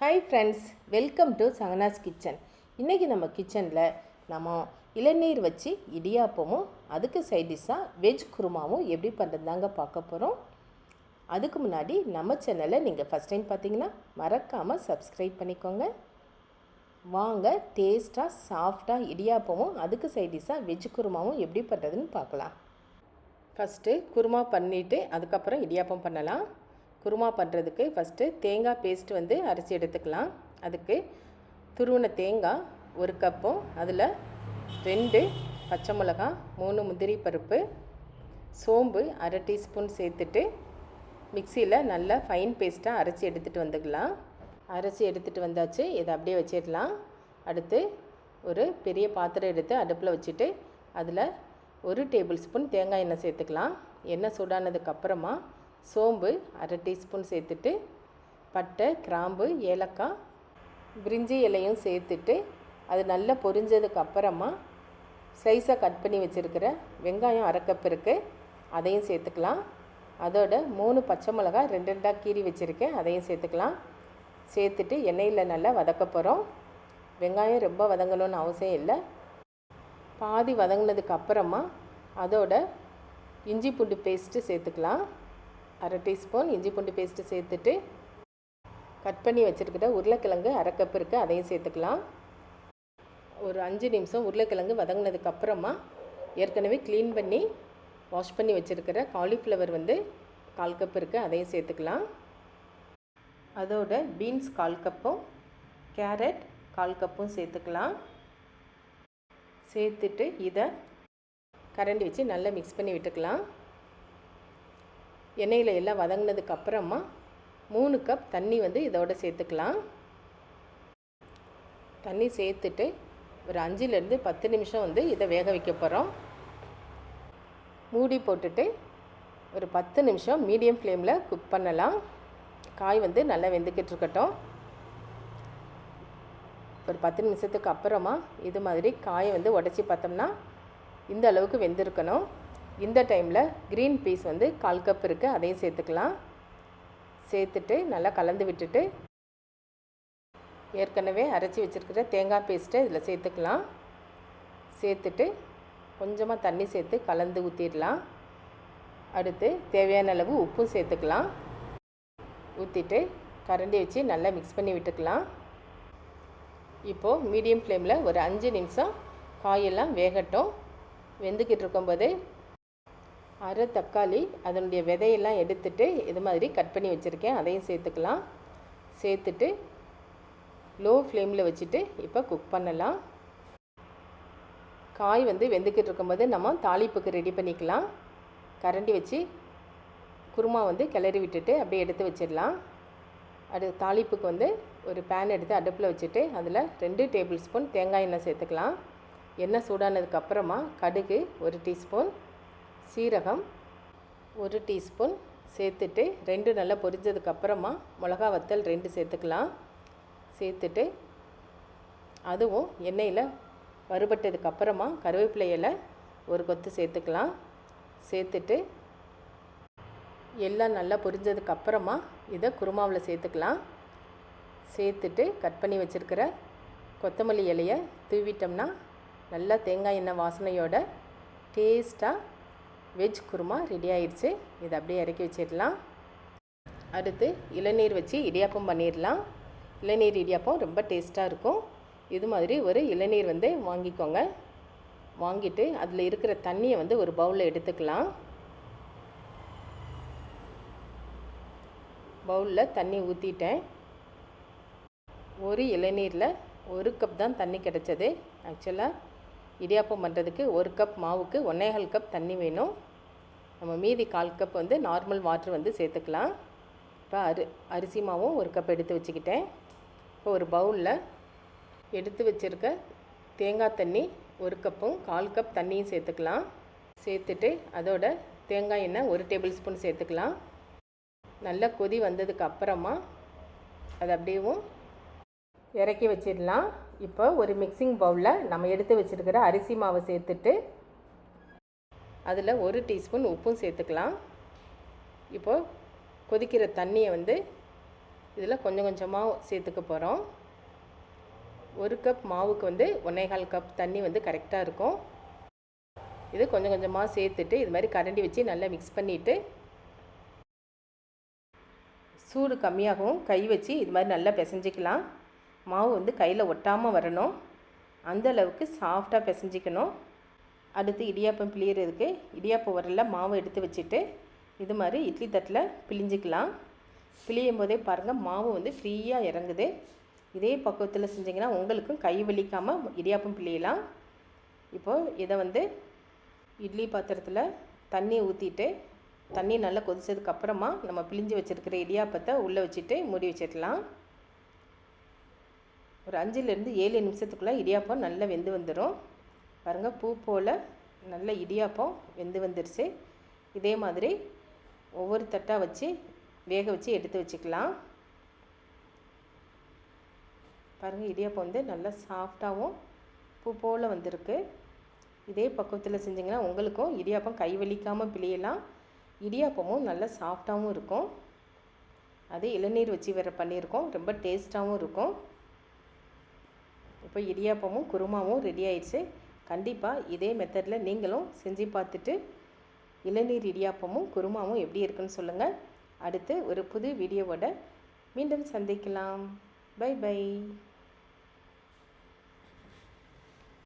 Hi friends, welcome to Sanganas kitchen. இன்றைக்கி நம்ம கிச்சனில் நம்ம இளநீர் வச்சு இடியாப்பமும் அதுக்கு சைட் டிஷ்ஷாக வெஜ் குருமாவும் எப்படி பண்ணுறதாங்க பார்க்க போகிறோம். அதுக்கு முன்னாடி நம்ம சேனலை நீங்கள் ஃபஸ்ட் டைம் பார்த்தீங்கன்னா மறக்காமல் சப்ஸ்கிரைப் பண்ணிக்கோங்க. வாங்க டேஸ்ட்டாக சாஃப்டாக இடியாப்பமும் அதுக்கு சைட் டிஷ்ஷாக வெஜ் குருமாவும் எப்படி பண்ணுறதுன்னு பார்க்கலாம். ஃபஸ்ட்டு குருமா பண்ணிவிட்டு அதுக்கப்புறம் இடியாப்பம் பண்ணலாம். குருமா பண்ணுறதுக்கு ஃபஸ்ட்டு தேங்காய் பேஸ்ட்டு அரைச்சி எடுத்துக்கலாம். அதுக்கு துருவின தேங்காய் 1 கப்பும், அதில் 2 பச்சை மிளகா, 3 முந்திரி பருப்பு, சோம்பு 1/2 டீஸ்பூன் சேர்த்துட்டு மிக்சியில் நல்லா ஃபைன் பேஸ்ட்டாக அரைச்சி எடுத்துகிட்டு வந்துக்கலாம். அரைச்சி எடுத்துகிட்டு வந்தாச்சு. இதை அப்படியே வச்சிடலாம். அடுத்து ஒரு பெரிய பாத்திரம் எடுத்து அடுப்பில் வச்சுட்டு அதில் 1 டேபிள் ஸ்பூன் தேங்காய் எண்ணெய் சேர்த்துக்கலாம். எண்ணெய் சூடானதுக்கப்புறமா சோம்பு 1/2 டீஸ்பூன் சேர்த்துட்டு பட்டை, கிராம்பு, ஏலக்காய், பிரிஞ்சி இலையும் சேர்த்துட்டு அது நல்லா பொரிஞ்சதுக்கப்புறமா ஸ்லைஸாக கட் பண்ணி வச்சுருக்கிற வெங்காயம் 1/2 கப் இருக்குது, அதையும் சேர்த்துக்கலாம். அதோட 3 பச்சை மிளகாய் 2 கீறி வச்சுருக்கேன், அதையும் சேர்த்துக்கலாம். சேர்த்துட்டு எண்ணெயில் நல்லா வதக்க போகிறோம். வெங்காயம் ரொம்ப வதங்கணும்னு அவசியம் இல்லை. பாதி வதங்கினதுக்கப்புறமா அதோட இஞ்சி பூண்டு பேஸ்ட்டு சேர்த்துக்கலாம். 1/2 டீஸ்பூன் இஞ்சி பூண்டு பேஸ்ட்டு சேர்த்துட்டு கட் பண்ணி வச்சுருக்கிற உருளைக்கிழங்கு 1/2 கப் இருக்குது, அதையும் சேர்த்துக்கலாம். ஒரு 5 நிமிஷம் உருளைக்கிழங்கு வதங்கினதுக்கப்புறமா ஏற்கனவே க்ளீன் பண்ணி வாஷ் பண்ணி வச்சுருக்கிற காலிஃப்ளவர் 1/4 கப் இருக்குது, அதையும் சேர்த்துக்கலாம். அதோட பீன்ஸ் 1/4 கப்பும், கேரட் 1/4 கப்பும் சேர்த்துக்கலாம். சேர்த்துட்டு இதை கரண்டி வச்சு நல்லா மிக்ஸ் பண்ணி விட்டுக்கலாம். எண்ணெயில் எல்லாம் வதங்கினதுக்கப்புறமா 3 கப் தண்ணி இதோட சேர்த்துக்கலாம். தண்ணி சேர்த்துட்டு ஒரு 5லேருந்து 10 நிமிஷம் இதை வேக வைக்க போகிறோம். மூடி போட்டுட்டு ஒரு 10 நிமிஷம் மீடியம் ஃப்ளேமில் குக் பண்ணலாம். காய் நல்லா வெந்துக்கிட்டு இருக்கட்டும். ஒரு 10 நிமிஷத்துக்கு அப்புறமா இது மாதிரி காயை உடச்சி பார்த்தோம்னா இந்த அளவுக்கு வெந்திருக்கணும். இந்த டைமில் க்ரீன் பீஸ் 1/4 கப் இருக்குது, அதையும் சேர்த்துக்கலாம். சேர்த்துட்டு நல்லா கலந்து விட்டுட்டு ஏற்கனவே அரைச்சி வச்சுருக்கிற தேங்காய் பேஸ்ட்டை இதில் சேர்த்துக்கலாம். சேர்த்துட்டு கொஞ்சமாக தண்ணி சேர்த்து கலந்து ஊற்றிடலாம். அடுத்து தேவையான அளவு உப்பும் சேர்த்துக்கலாம். ஊற்றிட்டு கரண்டி வச்சு நல்லா மிக்ஸ் பண்ணி விட்டுக்கலாம். இப்போது மீடியம் ஃப்ளேமில் ஒரு 5 நிமிஷம் காயெல்லாம் வேகட்டும். வெந்துக்கிட்டு இருக்கும்போது அரை தக்காளி அதனுடைய விதையெல்லாம் எடுத்துட்டு இது மாதிரி கட் பண்ணி வச்சுருக்கேன், அதையும் சேர்த்துக்கலாம். சேர்த்துட்டு லோ ஃப்ளேமில் வச்சுட்டு இப்போ குக் பண்ணலாம். காய் வெந்துக்கிட்டு இருக்கும்போது நம்ம தாளிப்புக்கு ரெடி பண்ணிக்கலாம். கரண்டி வச்சு குருமா கிளறி விட்டுட்டு அப்படியே எடுத்து வச்சிடலாம். அடுத்து தாளிப்புக்கு ஒரு பேன் எடுத்து அடுப்பில் வச்சுட்டு அதில் 2 டேபிள் ஸ்பூன் தேங்காய் எண்ணெய் சேர்த்துக்கலாம். எண்ணெய் சூடானதுக்கப்புறமா கடுகு 1 டீஸ்பூன், சீரகம் 1 டீஸ்பூன் சேர்த்துட்டு 2 நல்லா பொரிஞ்சதுக்கப்புறமா மிளகா வத்தல் 2 சேர்த்துக்கலாம். சேர்த்துட்டு அதுவும் எண்ணெயில் வறுபட்டதுக்கப்புறமா கருவேப்பிலை இலை 1 கொத்து சேர்த்துக்கலாம். சேர்த்துட்டு எல்லாம் நல்லா பொரிஞ்சதுக்கப்புறமா இதை குருமாவில் சேர்த்துக்கலாம். சேர்த்துட்டு கட் பண்ணி வச்சுருக்கிற கொத்தமல்லி இலையை தூவிட்டோம்னா நல்லா தேங்காய் எண்ணெய் வாசனையோட டேஸ்ட்டாக வெஜ் குருமா ரெடி ஆயிடுச்சு. இதை அப்படியே இறக்கி வச்சிடலாம். அடுத்து இளநீர் வச்சு இடியாப்பம் பண்ணிடலாம். இளநீர் இடியாப்பம் ரொம்ப டேஸ்ட்டாக இருக்கும். இது மாதிரி ஒரு இளநீர் வாங்கிக்கோங்க. வாங்கிட்டு அதில் இருக்கிற தண்ணியை ஒரு பவுலில் எடுத்துக்கலாம். பவுலில் தண்ணி ஊற்றிட்டேன். ஒரு இளநீரில் 1 கப் தான் தண்ணி கிடச்சது. ஆக்சுவலாக இடியாப்பம் பண்ணுறதுக்கு 1 கப் மாவுக்கு 1.25 கப் தண்ணி வேணும். நம்ம மீதி 1/4 கப் நார்மல் வாட்டர் சேர்த்துக்கலாம். இப்போ அரிசி மாவும் 1 கப் எடுத்து வச்சுக்கிட்டேன். இப்போ ஒரு பவுலில் எடுத்து வச்சுருக்க தேங்காய் தண்ணி 1 கப்பும் 1/4 கப் தண்ணியும் சேர்த்துக்கலாம். சேர்த்துட்டு அதோட தேங்காய் எண்ணெய் 1 டேபிள் ஸ்பூன் சேர்த்துக்கலாம். நல்லா கொதி வந்ததுக்கு அப்புறமா அதை அப்படியே இறக்கி வச்சிடலாம். இப்போ ஒரு மிக்சிங் பவுலில் நம்ம எடுத்து வச்சுருக்கிற அரிசி மாவை சேர்த்துட்டு அதில் 1 டீஸ்பூன் உப்பும் சேர்த்துக்கலாம். இப்போது கொதிக்கிற தண்ணியை இதில் கொஞ்சம் கொஞ்சமாக சேர்த்துக்க போகிறோம். 1 கப் மாவுக்கு வந்து 1 1/4 கப் தண்ணி வந்து கரெக்டாக இருக்கும். இது கொஞ்சம் கொஞ்சமாக சேர்த்துட்டு இது மாதிரி கரண்டி வச்சு நல்லா மிக்ஸ் பண்ணிவிட்டு சூடு கம்மியாகவும் கை வச்சு இது மாதிரி நல்லா பிசைஞ்சிக்கலாம். மாவு வந்து கையில் ஒட்டாமல் வரணும், அந்த அளவுக்கு சாஃப்டாக பிசைஞ்சிக்கணும். அடுத்து இடியாப்பம் பிழியறதுக்கு இடியாப்பம் உரலில் மாவு எடுத்து வச்சுட்டு இது மாதிரி இட்லி தட்டில் பிழிஞ்சிக்கலாம். பிழியும் போதே பாருங்கள் மாவு வந்து ஃப்ரீயாக இறங்குது. இதே பக்குவத்தில் செஞ்சிங்கன்னா உங்களுக்கும் கை வலிக்காமல் இடியாப்பம் பிழியலாம். இப்போது இதை வந்து இட்லி பாத்திரத்தில் தண்ணி ஊற்றிட்டு தண்ணி நல்லா கொதிச்சதுக்கப்புறமா நம்ம பிழிஞ்சு வச்சுருக்கிற இடியாப்பத்தை உள்ளே வச்சுட்டு மூடி வச்சிடலாம். ஒரு 5லேருந்து 7 நிமிஷத்துக்குள்ளே இடியாப்பம் நல்லா வெந்து வந்துடும். பாருங்கள் பூ போல் நல்ல இடியாப்பம் வெந்து வந்துடுச்சு. இதே மாதிரி ஒவ்வொரு தட்டாக வச்சு வேக வச்சு எடுத்து வச்சுக்கலாம். பாருங்கள் இடியாப்பம் வந்து நல்லா சாஃப்டாகவும் பூ போல் வந்திருக்கு. இதே பக்குவத்தில் செஞ்சிங்கன்னா உங்களுக்கும் இடியாப்பம் கை வலிக்காமல் பிழியலாம். இடியாப்பமும் நல்லா சாஃப்டாகவும் இருக்கும். அது இளநீர் வச்சு வேறு பண்ணியிருக்கோம், ரொம்ப டேஸ்ட்டாகவும் இருக்கும். இப்போ இடியாப்பமும் குருமாவும் ரெடி ஆயிடுச்சு. கண்டிப்பாக இதே மெத்தடில் நீங்களும் செஞ்சு பார்த்துட்டு இளநீர் இடியாப்பமும் குருமாவும் எப்படி இருக்குன்னு சொல்லுங்கள். அடுத்து ஒரு புது வீடியோவோட மீண்டும் சந்திக்கலாம். Bye by.